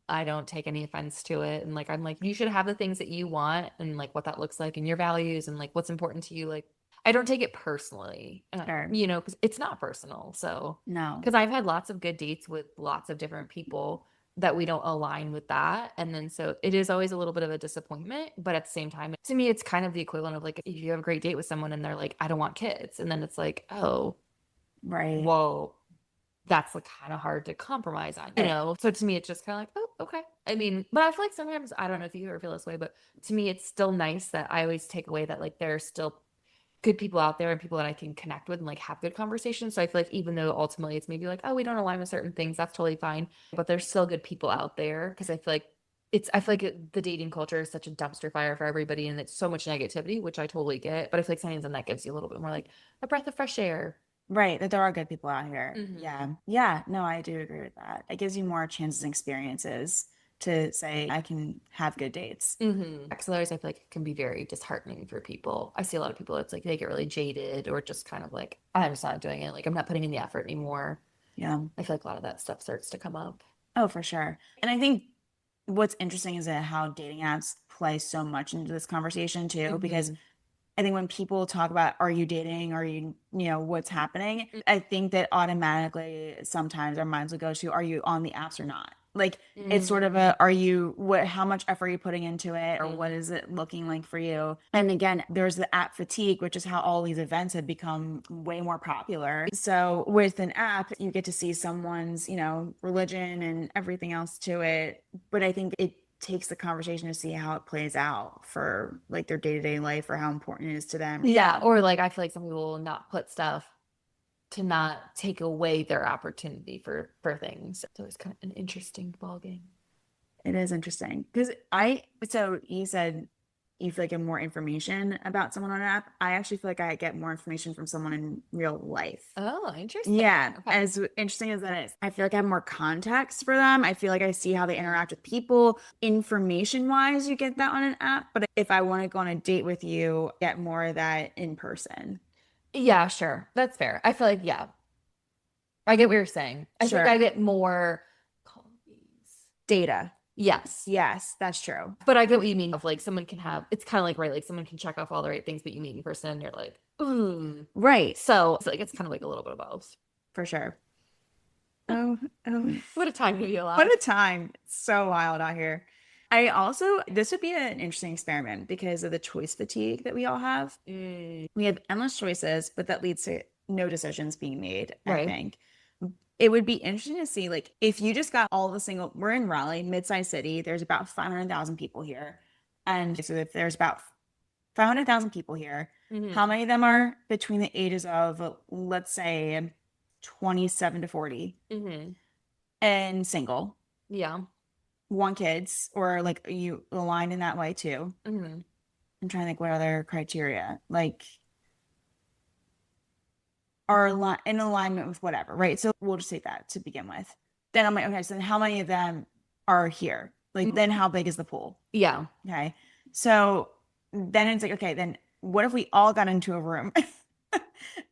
[SPEAKER 2] I don't take any offense to it. And like, I'm like, you should have the things that you want and like what that looks like and your values and like what's important to you. Like, I don't take it personally,
[SPEAKER 1] Sure.
[SPEAKER 2] you know, because it's not personal. So,
[SPEAKER 1] No.
[SPEAKER 2] because I've had lots of good dates with lots of different people that we don't align with that. And then so it is always a little bit of a disappointment. But at the same time, to me, it's kind of the equivalent of like if you have a great date with someone and they're like, I don't want kids. And then it's like, oh,
[SPEAKER 1] right.
[SPEAKER 2] Whoa, that's like kind of hard to compromise on, you know? So to me, it's just kind of like, oh, okay. I mean, but I feel like sometimes, I don't know if you ever feel this way, but to me, it's still nice that I always take away that like there are still good people out there and people that I can connect with and like have good conversations. So I feel like even though ultimately it's maybe like, oh, we don't align with certain things, that's totally fine. But there's still good people out there because I feel like the dating culture is such a dumpster fire for everybody and it's so much negativity, which I totally get. But I feel like sometimes then that gives you a little bit more like a breath of fresh air.
[SPEAKER 1] Right, that there are good people out here. Yeah. Yeah, no, I do agree with that. It gives you more chances and experiences to say I can have good dates.
[SPEAKER 2] Because otherwise I feel like it can be very disheartening for people. I see a lot of people, it's like they get really jaded or just kind of like, I'm just not doing it. Like I'm not putting in the effort anymore.
[SPEAKER 1] Yeah.
[SPEAKER 2] I feel like a lot of that stuff starts to come up.
[SPEAKER 1] Oh, for sure. And I think what's interesting is that how dating apps play so much into this conversation too, because I think when people talk about are you dating, are you know, what's happening, I think that automatically sometimes our minds will go to are you on the apps or not? Like it's sort of a how much effort are you putting into it or what is it looking like for you? And again, there's the app fatigue, which is how all these events have become way more popular. So with an app, you get to see someone's, you know, religion and everything else to it. But I think it takes the conversation to see how it plays out for like their day-to-day life or how important it is to them.
[SPEAKER 2] Yeah. Or like I feel like some people will not put stuff to not take away their opportunity for things. So it's kind of an interesting ball game.
[SPEAKER 1] It is interesting because so you said you feel like get more information about someone on an app. I actually feel like I get more information from someone in real life.
[SPEAKER 2] Oh, interesting.
[SPEAKER 1] Yeah.
[SPEAKER 2] Okay.
[SPEAKER 1] As interesting as that is, I feel like I have more context for them. I feel like I see how they interact with people. Information wise, you get that on an app. But if I want to go on a date with you, get more of that in person.
[SPEAKER 2] Yeah, sure. That's fair. I feel like, yeah, I get what you're saying. I think I get more
[SPEAKER 1] data.
[SPEAKER 2] Yes.
[SPEAKER 1] Yes, that's true.
[SPEAKER 2] But I get what you mean of like someone can have, it's kind of like, right, like someone can check off all the right things, but you meet in person and you're like, ooh.
[SPEAKER 1] Right.
[SPEAKER 2] So it's like, it's kind of like a little bit of both.
[SPEAKER 1] For sure. Oh.
[SPEAKER 2] What a time to be alive.
[SPEAKER 1] What a time. It's so wild out here. This would be an interesting experiment because of the choice fatigue that we all have. We have endless choices, but that leads to no decisions being made, I think. it would be interesting to see, like, if you just got all the single, we're in Raleigh, mid-sized city, there's about 500,000 people here. And so if there's about 500,000 people here, how many of them are between the ages of, let's say, 27 to 40 and single,
[SPEAKER 2] Yeah.
[SPEAKER 1] one kids, or like you aligned in that way too? I'm trying to think what other criteria, like, are in alignment with whatever, right? So we'll just take that to begin with. Then I'm like, okay, so then how many of them are here? Like, then how big is the pool?
[SPEAKER 2] Yeah.
[SPEAKER 1] Okay. So then it's like, okay, then what if we all got into a room?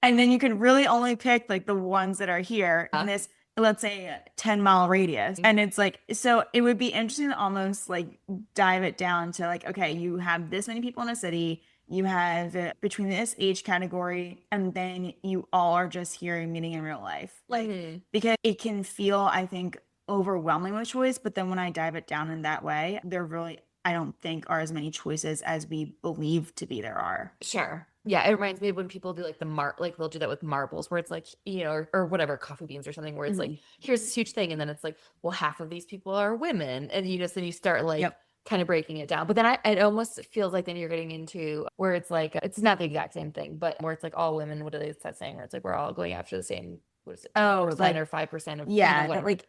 [SPEAKER 1] And then you could really only pick like the ones that are here in this, let's say, 10-mile radius. And it's like, so it would be interesting to almost like dive it down to like, okay, you have this many people in a city, you have between this age category, and then you all are just here meeting in real life. Like, because it can feel, I think, overwhelming with choice, but then when I dive it down in that way, there really, I don't think, are as many choices as we believe to be there are.
[SPEAKER 2] Sure. Yeah, it reminds me of when people do like like they'll do that with marbles, where it's like, or whatever, coffee beans or something, where it's like, here's this huge thing, and then it's like, well, half of these people are women, and then you start like kind of breaking it down. But then it almost feels like then you're getting into where it's like, it's not the exact same thing, but where it's like all women, what is that saying? Where it's like we're all going after the same, what is it?
[SPEAKER 1] Oh, like,
[SPEAKER 2] or 5% of
[SPEAKER 1] that like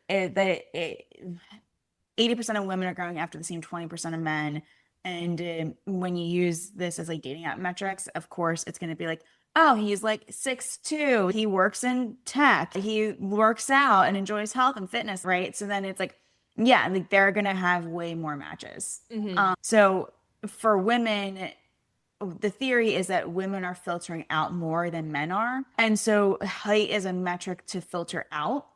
[SPEAKER 1] 80% of women are going after the same 20% of men. And when you use this as like dating app metrics, of course, it's going to be like, oh, he's like 6'2". He works in tech. He works out and enjoys health and fitness, right? So then it's like, yeah, like they're going to have way more matches. So for women, the theory is that women are filtering out more than men are. And so height is a metric to filter out.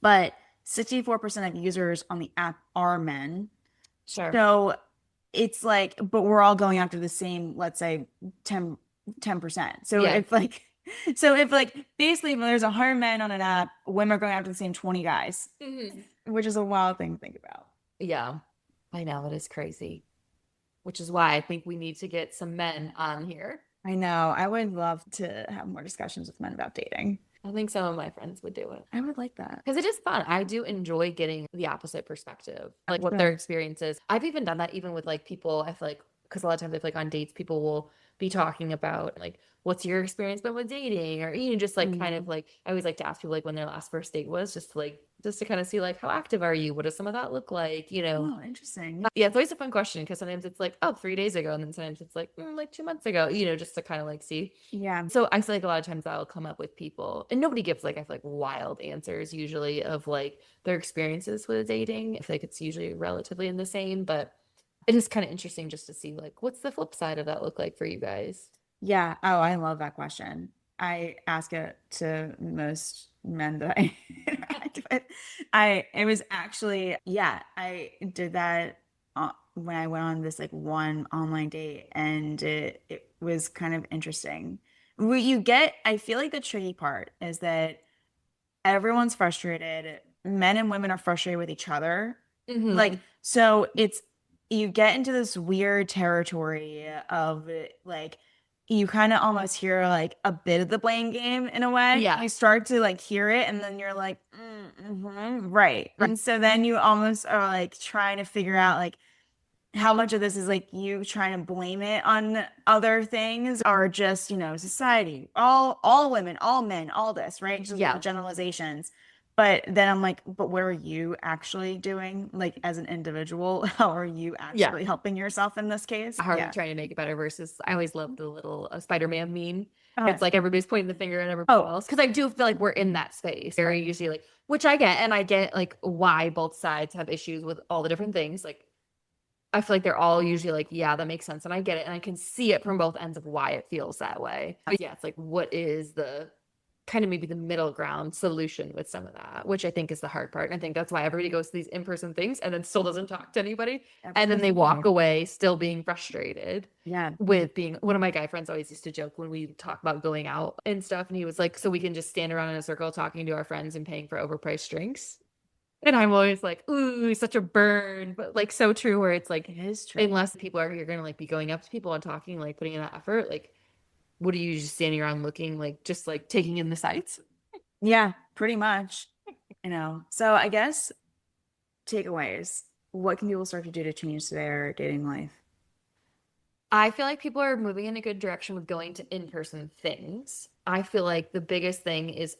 [SPEAKER 1] But 64% of users on the app are men.
[SPEAKER 2] Sure.
[SPEAKER 1] So it's like, but we're all going after the same, let's say 10%. So if like, basically if there's 100 men on an app, women are going after the same 20 guys, which is a wild thing to think about.
[SPEAKER 2] Yeah, I know, it is crazy, which is why I think we need to get some men on here.
[SPEAKER 1] I know. I would love to have more discussions with men about dating.
[SPEAKER 2] I think some of my friends would do it.
[SPEAKER 1] I would like that.
[SPEAKER 2] Because it is fun. I do enjoy getting the opposite perspective, like what their experience is. I've even done that even with like people, I feel like, because a lot of times I feel like on dates, people will be talking about like, what's your experience been with dating? Or, just like kind of like, I always like to ask people like when their last first date was, just to kind of see like, how active are you? What does some of that look like?
[SPEAKER 1] Oh, interesting.
[SPEAKER 2] Yeah, it's always a fun question because sometimes it's like, oh, 3 days ago. And then sometimes it's like 2 months ago, just to kind of like see.
[SPEAKER 1] Yeah.
[SPEAKER 2] So I feel like a lot of times that'll come up with people and nobody gives like, I feel like wild answers usually of like their experiences with dating. I feel like it's usually relatively in the same, but it is kind of interesting just to see like, what's the flip side of that look like for you guys?
[SPEAKER 1] Yeah. Oh, I love that question. I ask it to most men that I interact with. It was actually, I did that when I went on this like one online date, and it was kind of interesting. I feel like the tricky part is that everyone's frustrated. Men and women are frustrated with each other. Like, so you get into this weird territory of like, you kind of almost hear like a bit of the blame game in a way.
[SPEAKER 2] Yeah.
[SPEAKER 1] You start to like hear it, and then you're like, right. And so then you almost are like trying to figure out like how much of this is like you trying to blame it on other things, or just, society, all women, all men, all this, right? Just the generalizations. But then I'm like, but what are you actually doing? Like as an individual, how are you actually helping yourself in this case?
[SPEAKER 2] How are you trying to make it better versus, I always love the little Spider-Man meme.
[SPEAKER 1] Oh,
[SPEAKER 2] it's like everybody's pointing the finger at everybody else. Because I do feel like we're in that space very usually, like, which I get, and I get like why both sides have issues with all the different things. Like, I feel like they're all usually like, yeah, that makes sense. And I get it. And I can see it from both ends of why it feels that way. But yeah, it's like, what is the kind of maybe the middle ground solution with some of that, which I think is the hard part. And I think that's why everybody goes to these in-person things and then still doesn't talk to anybody. And then they walk away still being frustrated.
[SPEAKER 1] Yeah.
[SPEAKER 2] With being, one of my guy friends always used to joke when we talk about going out and stuff. And he was like, so we can just stand around in a circle talking to our friends and paying for overpriced drinks. And I'm always like, ooh, such a burn, but like so true, where it's like,
[SPEAKER 1] it is true.
[SPEAKER 2] Unless people are, you're going to like be going up to people and talking, like putting in that effort, like, what are you just standing around looking, like just like taking in the sights?
[SPEAKER 1] Yeah. pretty much, So I guess takeaways. What can people start to do to change their dating life?
[SPEAKER 2] I feel like people are moving in a good direction with going to in-person things. I feel like the biggest thing is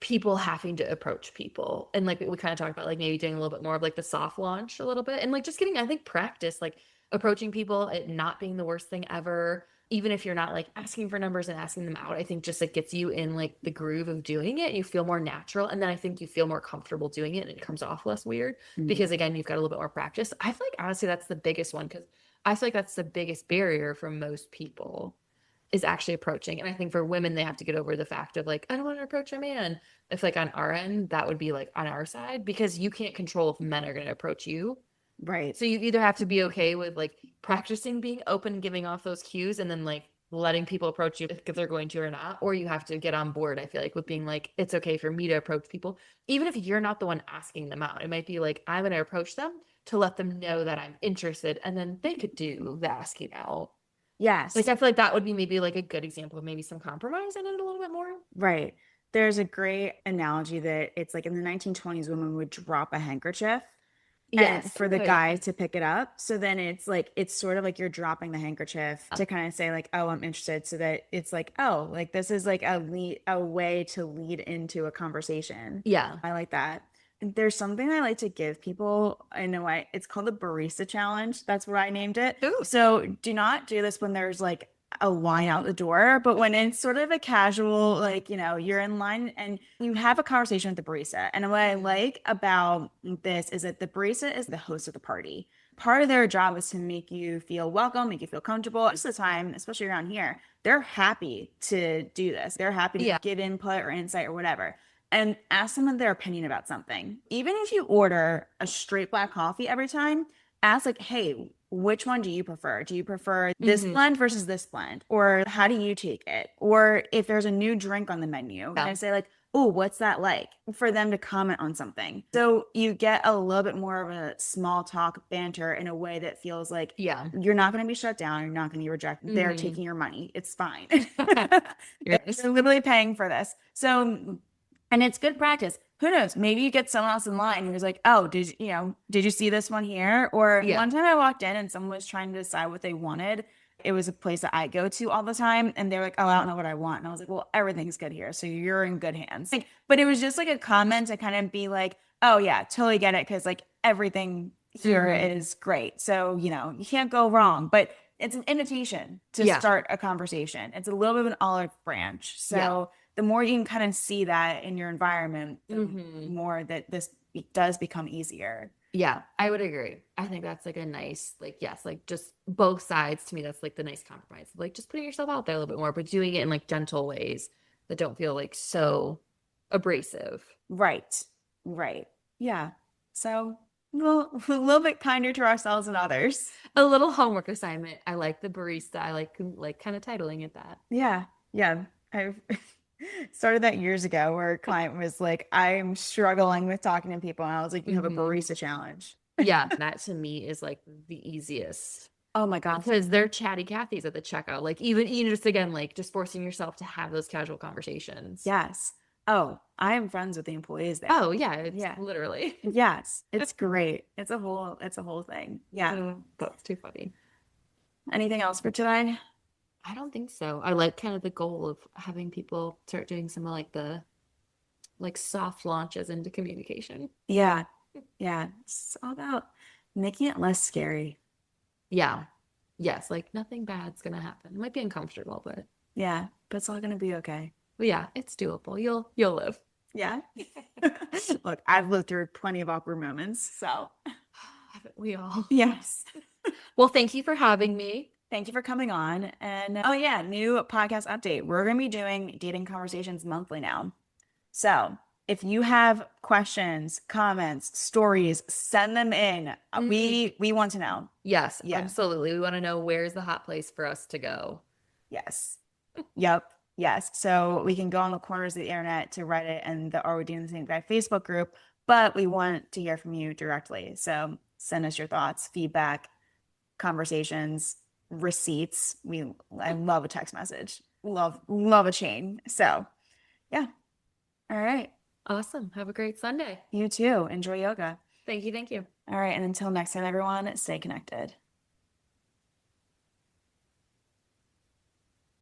[SPEAKER 2] people having to approach people. And like we kind of talked about, like maybe doing a little bit more of like the soft launch a little bit and like just getting, I think, practice, like approaching people, it not being the worst thing ever. Even if you're not like asking for numbers and asking them out, I think just like gets you in like the groove of doing it. You feel more natural. And then I think you feel more comfortable doing it and it comes off less weird because again, you've got a little bit more practice. I feel like honestly, that's the biggest one because I feel like that's the biggest barrier for most people is actually approaching. And I think for women, they have to get over the fact of like, I don't want to approach a man. If like on our end, that would be like on our side because you can't control if men are going to approach you.
[SPEAKER 1] Right.
[SPEAKER 2] So you either have to be okay with like practicing being open and giving off those cues and then like letting people approach you if they're going to or not, or you have to get on board, I feel like, with being like, it's okay for me to approach people, even if you're not the one asking them out. It might be like, I'm going to approach them to let them know that I'm interested, and then they could do the asking out.
[SPEAKER 1] Yes.
[SPEAKER 2] Like, I feel like that would be maybe like a good example of maybe some compromise in it a little bit more.
[SPEAKER 1] Right. There's a great analogy that it's like in the 1920s, women would drop a handkerchief and
[SPEAKER 2] Yes.
[SPEAKER 1] for the guy to pick it up. So then it's like, it's sort of like you're dropping the handkerchief to kind of say like, oh, I'm interested. So that it's like, oh, like this is like a way to lead into a conversation.
[SPEAKER 2] Yeah.
[SPEAKER 1] I like that. There's something I like to give people in a way. It's called the barista challenge. That's what I named it.
[SPEAKER 2] Ooh.
[SPEAKER 1] So do not do this when there's like a line out the door, but when it's sort of a casual, like, you're in line and you have a conversation with the barista. And what I like about this is that the barista is the host of the party. Part of their job is to make you feel welcome, make you feel comfortable. Most of the time, especially around here, they're happy to do this. They're happy to give input or insight or whatever. And ask them their opinion about something. Even if you order a straight black coffee every time, ask like, hey, which one do you prefer? Do you prefer this blend versus this blend? Or how do you take it? Or if there's a new drink on the menu, and I say like, oh, what's that like? For them to comment on something. So you get a little bit more of a small talk banter in a way that feels like you're not going to be shut down. You're not going to be rejected. They're taking your money. It's fine. You're literally paying for this. So, and it's good practice. Who knows? Maybe you get someone else in line who's like, oh, did you see this one here? Or one time I walked in and someone was trying to decide what they wanted. It was a place that I go to all the time. And they're like, oh, I don't know what I want. And I was like, well, everything's good here. So you're in good hands. But it was just like a comment to kind of be like, oh yeah, totally get it. Cause like everything here is great. So, you can't go wrong, but it's an invitation to start a conversation. It's a little bit of an olive branch. So the more you can kind of see that in your environment, the more that this does become easier.
[SPEAKER 2] Yeah, I would agree. I think that's like a nice, like, yes, like just both sides to me. That's like the nice compromise. Like just putting yourself out there a little bit more, but doing it in like gentle ways that don't feel like so abrasive.
[SPEAKER 1] Right. Right. Yeah. So a little bit kinder to ourselves and others.
[SPEAKER 2] A little homework assignment. I like the barista. I like kind of titling it that.
[SPEAKER 1] Yeah. Yeah. I've started that years ago where a client was like, I'm struggling with talking to people. And I was like, you have a barista challenge.
[SPEAKER 2] Yeah. That to me is like the easiest.
[SPEAKER 1] Oh my God.
[SPEAKER 2] Because they're chatty Cathy's at the checkout. Like even just again, like just forcing yourself to have those casual conversations.
[SPEAKER 1] Yes. Oh, I am friends with the employees there.
[SPEAKER 2] Oh yeah. Literally.
[SPEAKER 1] Yes. It's great. It's a whole thing. Yeah.
[SPEAKER 2] That's too funny.
[SPEAKER 1] Anything else for today?
[SPEAKER 2] I don't think so. I like kind of the goal of having people start doing some of like the soft launches into communication.
[SPEAKER 1] Yeah. Yeah. It's all about making it less scary.
[SPEAKER 2] Yeah. Yes. Like nothing bad's going to happen. It might be uncomfortable, but
[SPEAKER 1] yeah, but it's all going to be okay.
[SPEAKER 2] But yeah, it's doable. You'll live.
[SPEAKER 1] Yeah. Look, I've lived through plenty of awkward moments. So
[SPEAKER 2] haven't we all?
[SPEAKER 1] Yes.
[SPEAKER 2] Well, thank you for having me.
[SPEAKER 1] Thank you for coming on. And oh yeah, new podcast update. We're going to be doing dating conversations monthly now. So if you have questions, comments, stories, send them in. We want to know.
[SPEAKER 2] Yes, absolutely. We want to know where's the hot place for us to go.
[SPEAKER 1] Yes. Yep. Yes. So we can go on the corners of the internet to Reddit and the Are We Doing the Same Guy Facebook group, but we want to hear from you directly. So send us your thoughts, feedback, conversations, receipts. I love a text message. Love a chain. So yeah. All right.
[SPEAKER 2] Awesome. Have a great Sunday.
[SPEAKER 1] You too. Enjoy yoga.
[SPEAKER 2] Thank you. Thank you.
[SPEAKER 1] All right. And until next time, everyone, stay connected.